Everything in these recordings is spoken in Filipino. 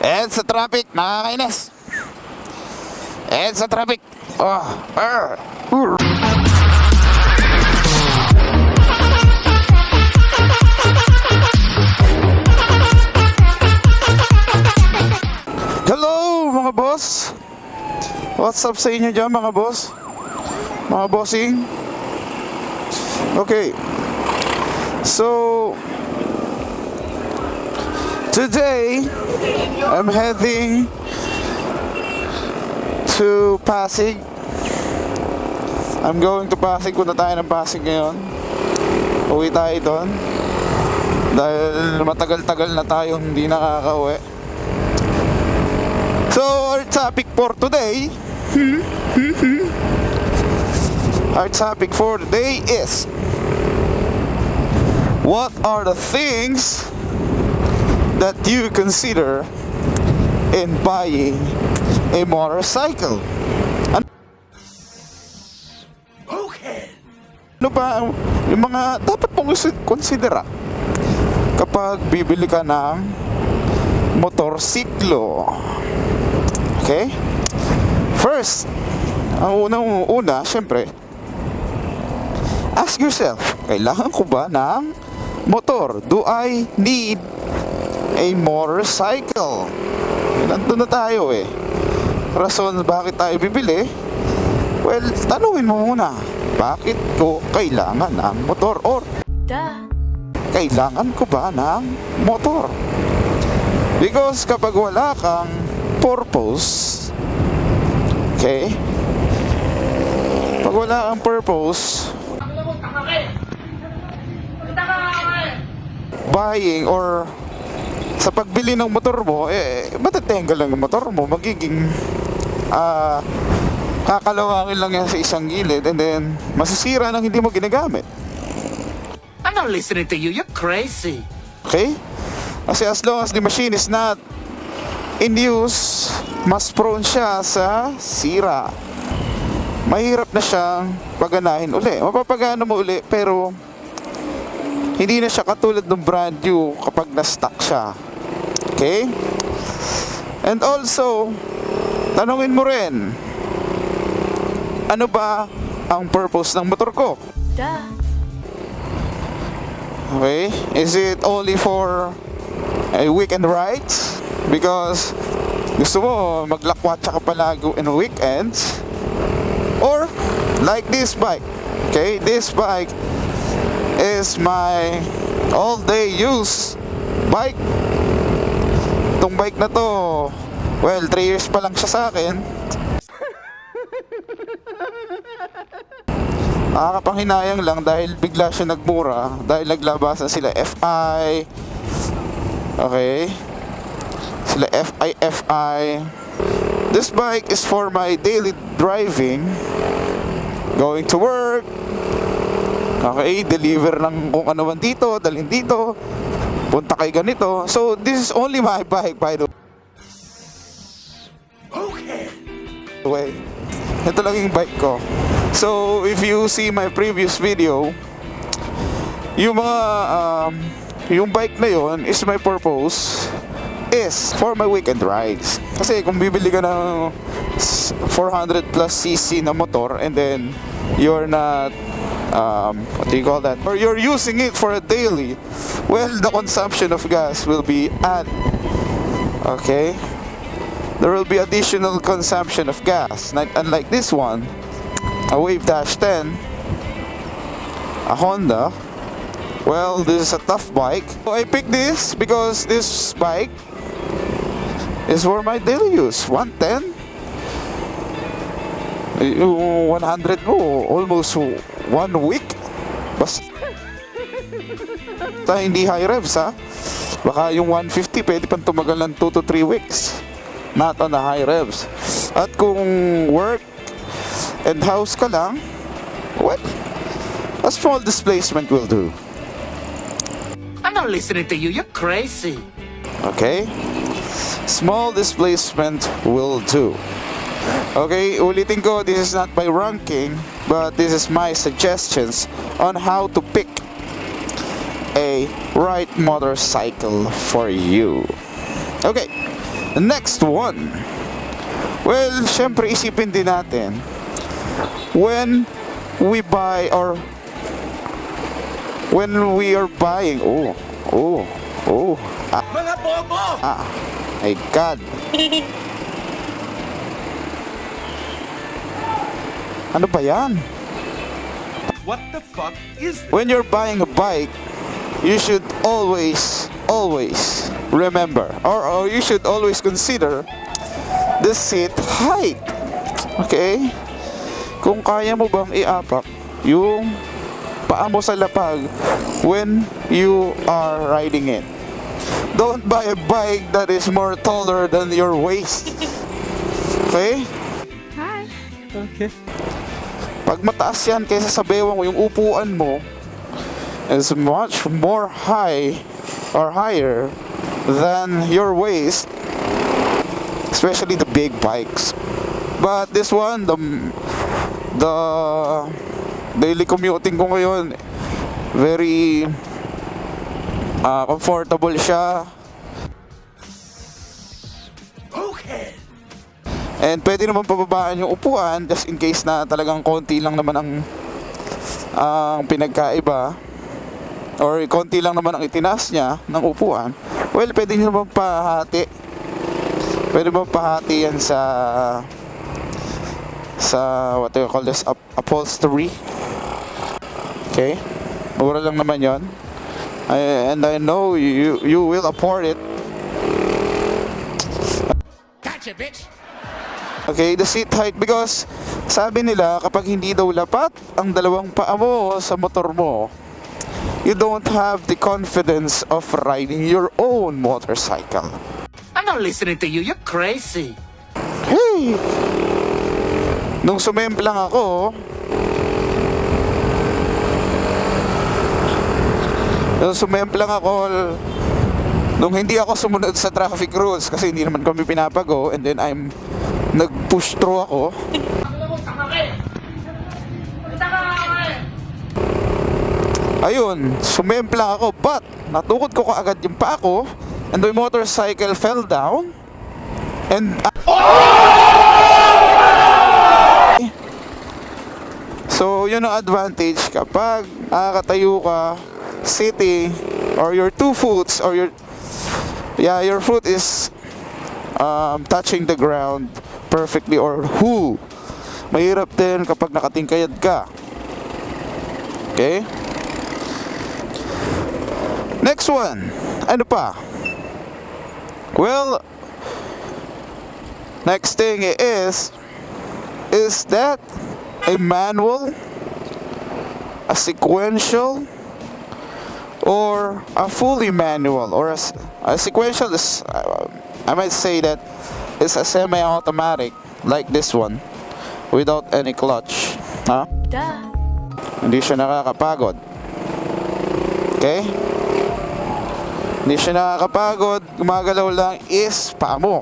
Edsa traffic, nakakainis. Edsa traffic. Hello mga boss. What's up sa inyo dyan mga boss? Mga bossing. Okay. So today I'm heading to Pasig. I'm going to Pasig. Punta tayo ng Pasig ngayon. Uwi tayo doon dahil matagal-tagal na tayong hindi nakakauwi. So our topic for today is, what are the things that you consider in buying a motorcycle? Okay. Ano ba yung mga dapat mong konsidera kapag bibili ka ng motorsiklo? Okay? First, ang unang-una, syempre, ask yourself, kailangan ko ba ng motor? Do I need a motorcycle? Nandun na tayo eh. Rason bakit tayo bibili? Well, tanungin mo muna, bakit ko kailangan ng motor? Or kailangan ko ba ng motor? Because kapag wala kang purpose, okay, pag wala kang purpose buying or sa pagbili ng motor mo, matatenggal lang yung motor mo, magiging kakalawangin lang yan sa isang gilid, and then masisira nang hindi mo ginagamit. I'm not listening to you. You're crazy. Okay? Kasi as long as the machine is not in use, mas prone siya sa sira. Mahirap na siyang paganahin uli. Mapapagana mo uli, pero hindi na siya katulad ng brand new kapag na-stock siya. Okay? And also, tanungin mo rin, ano ba ang purpose ng motor ko? Okay? Is it only for a weekend ride? Because gusto mo maglakwatsa ka palagi in weekends? Or like this bike? Okay? This bike is my all-day use bike. Itong bike na to, well, 3 years pa lang siya sa akin. Nakakapanghinayang lang dahil bigla siya nagmura, dahil naglabasan sila FI. Okay, sila FI. This bike is for my daily driving, going to work. Okay, deliver ng kung ano man dito, dalhin dito, punta kay ganito. So this is only my bike, by the way. Ito lang yung bike ko. So if you see my previous video, yung mga yung bike na yon is my purpose is for my weekend rides. Kasi kung bibili ka ng 400 plus cc na motor and then you're not what do you call that, or you're using it for a daily, well, the consumption of gas will be added. Okay, there will be additional consumption of gas. Unlike this one, a Wave Dash 10, a Honda. Well, this is a tough bike. So I picked this because this bike is for my daily use. 110, 100 mo, almost 1 week. Basta hindi high revs ha. Baka yung 150 pwede pang tumagal ng 2 to 3 weeks. Not on the high revs. At kung work and house ka lang, well, a small displacement will do. I'm not listening to you. You're crazy. Okay? Small displacement will do. Okay, ulitin ko, this is not my ranking, but this is my suggestions on how to pick a right motorcycle for you. Okay, Next one. Well, syempre isipin din natin when we buy or when we are buying. Mga bobo! My God. Ano ba yan? What the fuck is this? When you're buying a bike, you should always remember or you should always consider the seat height. Okay? Kung kaya mo bang iapak yung paa mo sa lapag when you are riding it. Don't buy a bike that is more taller than your waist. Okay? Hi. Okay. Pag mataas yan kaysa sa bewang mo, yung upuan mo is much more high or higher than your waist, especially the big bikes. But this one, the daily commuting ko ngayon, very comfortable siya. Okay. And pwede naman pababaan yung upuan just in case na talagang konti lang naman ang pinagkaiba or konti lang naman ang itinaas niya ng upuan. Well, pwede nyo naman pahati. Pwede naman pahati yan sa what do you call this, upholstery. Okay? Mura lang naman yon. And I know you will afford it. Gotcha, bitch! Okay, the seat height, because sabi nila kapag hindi daw lapat ang dalawang paa mo sa motor mo, you don't have the confidence of riding your own motorcycle. I'm not listening to you. You're crazy. Hey! Nung sumemplang ako, nung hindi ako sumunod sa traffic rules kasi hindi naman kami pinapago, and then nag-push through ako. Ayun, sumemplang ako, but natukod ko kaagad yung paa ko, and the motorcycle fell down, and so yun ang advantage kapag nakakatayo ka sitting, or your two foots, or your foot is touching the ground perfectly, or mahirap din kapag nakatingkayad ka. Okay? Next one. Ano pa? Well, next thing is that a manual, a sequential, or a fully manual, or a sequential is, I might say that it's a semi-automatic like this one without any clutch. Huh? Duh. Hindi siya nakakapagod. Okay? Hindi siya nakakapagod, gumagalaw lang is paa mo.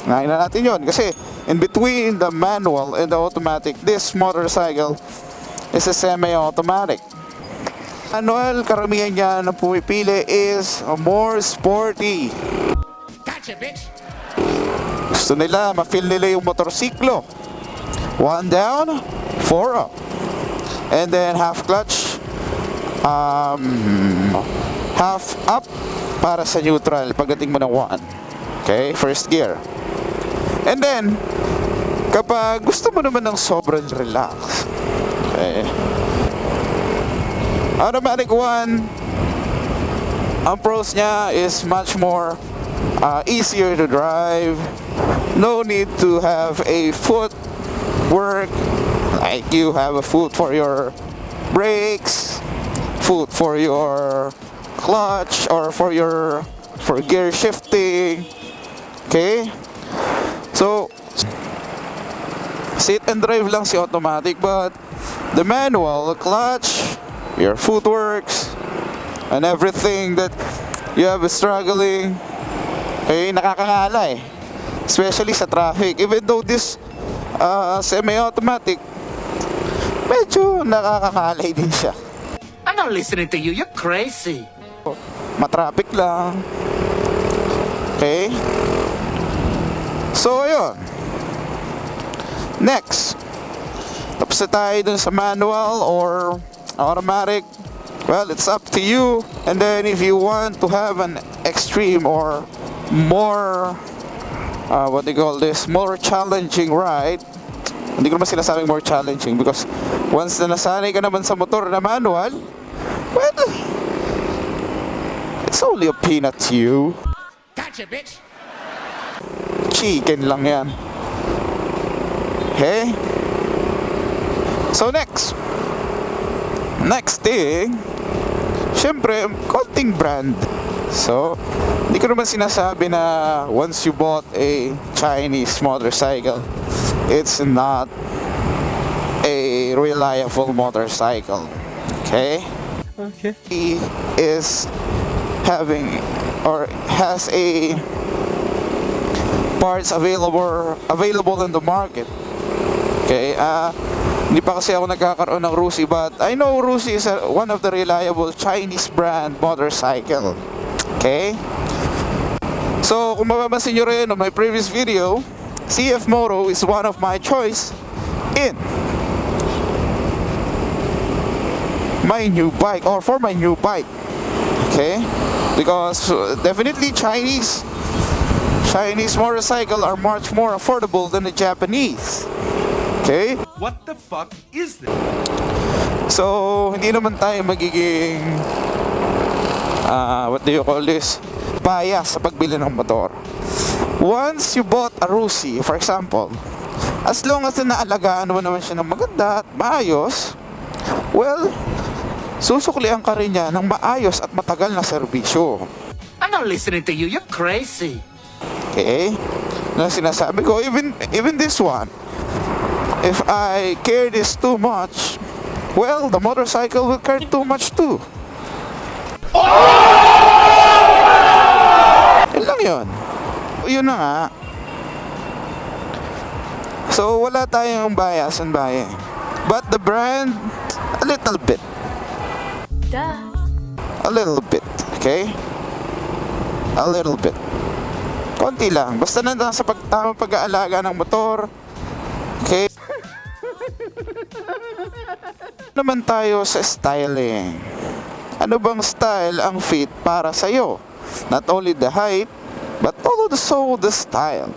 Nahin na natin yun kasi in between the manual and the automatic, this motorcycle is a semi-automatic. Manual, karamihan niya na pumipili is more sporty. Gotcha, bitch! Gusto nila, ma-feel nila yung motorsiklo. 1 down, 4 up. And then half clutch, half up para sa neutral pagdating mo ng 1. Okay, first gear. And then, kapag gusto mo naman ng sobrang relax, okay, automatic 1, ang pros niya is much more easier to drive. No need to have a foot work, like you have a foot for your brakes, foot for your clutch, or for gear shifting. Okay, so sit and drive lang si automatic, but the manual, the clutch, your footworks, and everything that you have struggling, okay, nakakangala eh. Especially sa traffic. Even though this semi-automatic, medyo nakakangalay din siya. I'm not listening to you. You're crazy. Matraffic lang. Okay? So, ayun. Next. Tapos na tayo dun sa manual or automatic. Well, it's up to you. And then if you want to have an extreme or more, what do you call this? More challenging ride. Hindi ko naman sinasabing more challenging because once na nasanay ka naman sa motor na manual, well, it's only a peanut to you. Gotcha, bitch. Chicken lang yan. Okay? So next thing, syempre, konting brand. So, hindi ko naman sinasabi na once you bought a Chinese motorcycle, it's not a reliable motorcycle. Okay? Okay. He is having or has a parts available in the market. Okay, hindi pa kasi ako nagkakaroon ng Rusi, but I know Rusi is one of the reliable Chinese brand motorcycle. Okay? So, kung mapapansin nyo rin on my previous video, CF Moto is one of my choice in my new bike or for my new bike. Okay? Because definitely Chinese motorcycle are much more affordable than the Japanese. Okay? What the fuck is this? So, hindi naman tayo magiging what do you call this? Bias sa pagbili ng motor. Once you bought a Rusi, for example, as long as na naalagaan mo naman siya ng maganda at maayos, well, susuklian ka rin niya ng maayos at matagal na serbisyo. I'm not listening to you. You're crazy. Okay? Na sinasabi ko, even this one, if I care this too much, well, the motorcycle will care too much too. Yun lang yun. Yun na nga. So, wala tayong bias and buying. But the brand, a little bit. A little bit. Okay? A little bit. Konti lang. Basta nandang sa tamang pag-aalaga ng motor. Okay? Naman tayo sa styling. Ano bang style ang fit para sa'yo? Not only the height, but also the style.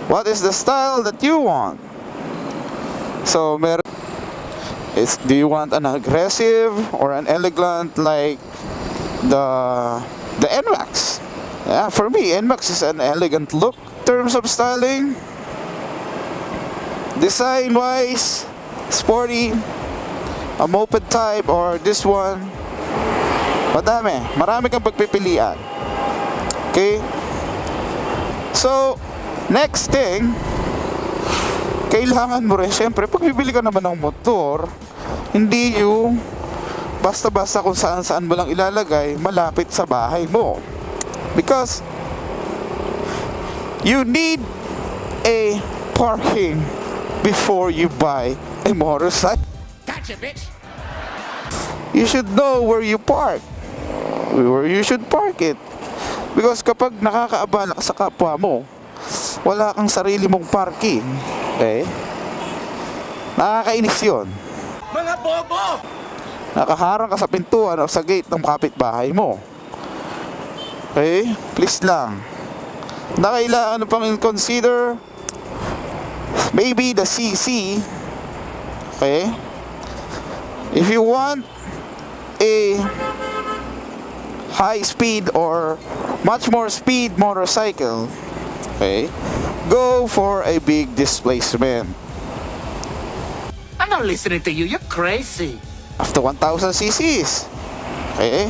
What is the style that you want? So, do you want an aggressive or an elegant like the NMAX? Yeah, for me, NMAX is an elegant look. In terms of styling, design-wise, sporty, a moped type, or this one, marami kang pagpipilian. Okay? So, next thing, kailangan mo rin, syempre, pag bibili ka naman ng motor, hindi yung basta-basta kung saan-saan mo lang ilalagay, malapit sa bahay mo. Because, you need a parking before you buy a motorcycle. Gotcha, bitch. You should know where you park. Where you should park it. Because kapag nakakaabala ka sa kapwa mo, wala kang sarili mong parking. Okay? Nakakainis yun. Mga bobo! Nakaharang ka sa pintuan o sa gate ng kapitbahay mo. Okay? Please lang. Kailangan pang consider maybe the CC. Okay? If you want a high speed or much more speed motorcycle, okay, go for a big displacement. I'm not listening to you. You're crazy. After 1,000 cc's. Okay?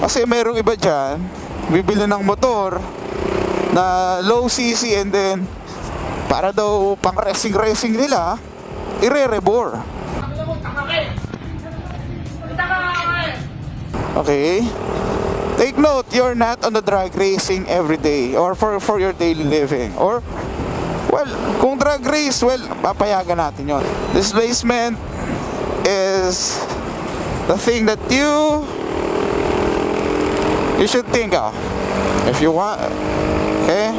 Kasi mayroong iba dyan, bibili ng motor na low cc and then para daw pang racing nila, ire-rebore. Okay? Take note, you're not on the drag racing every day or for your daily living. Or, well, kung drag race, well, papayagan natin yon. Displacement is the thing that you should think of. If you want, okay?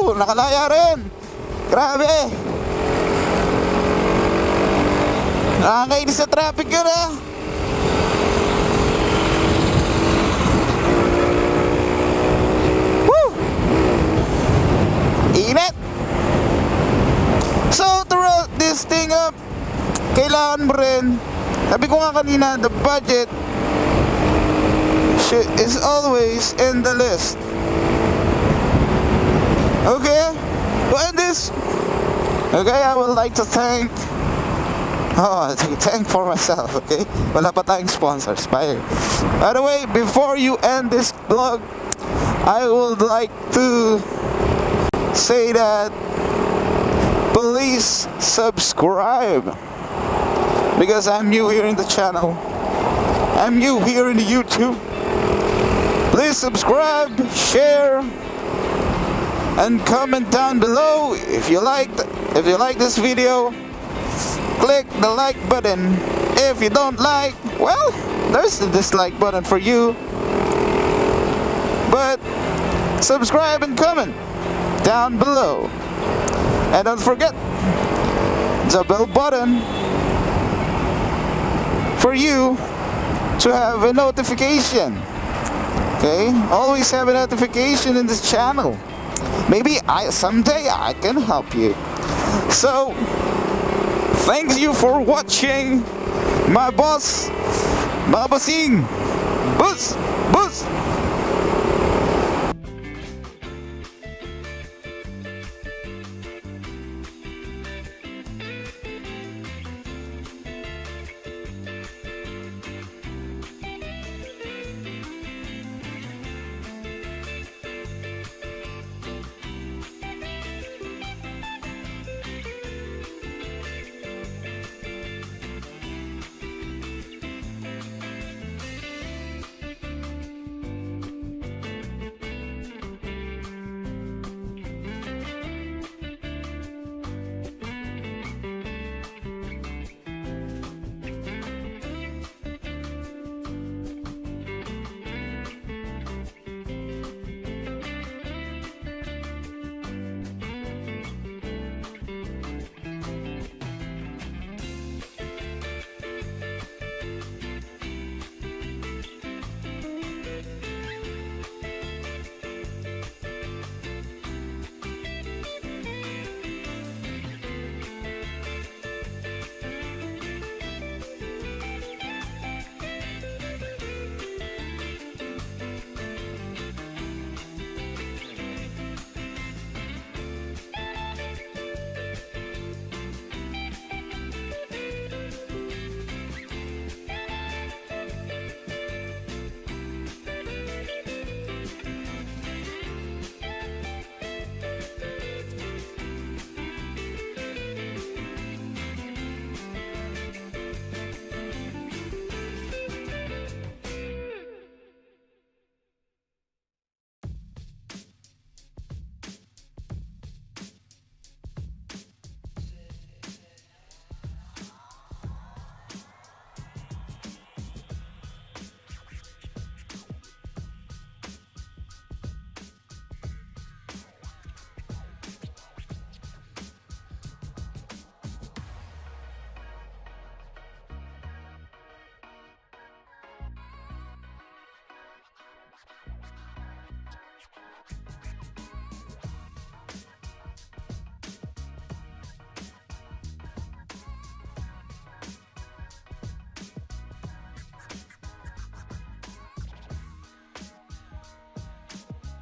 Woo! Nakalaya rin! Grabe! Nakakainis sa traffic yun ah! Woo! Init! So to wrap this thing up, kailangan mo rin, sabi ko nga kanina, the budget is always in the list. Okay? To end this, okay, I would like to thank for myself, okay? Wala pa tayong sponsors. Bye. By the way, before you end this vlog, I would like to say that please subscribe, because I'm new here in the channel. I'm new here in the YouTube. Please subscribe, share, and comment down below if you like this video. Click the like button. If you don't like, well, there's the dislike button for you. But subscribe and comment down below. And don't forget the bell button for you to have a notification. Okay? Always have a notification in this channel. Maybe someday I can help you. So, thank you for watching my boss, mga bossing. Boss!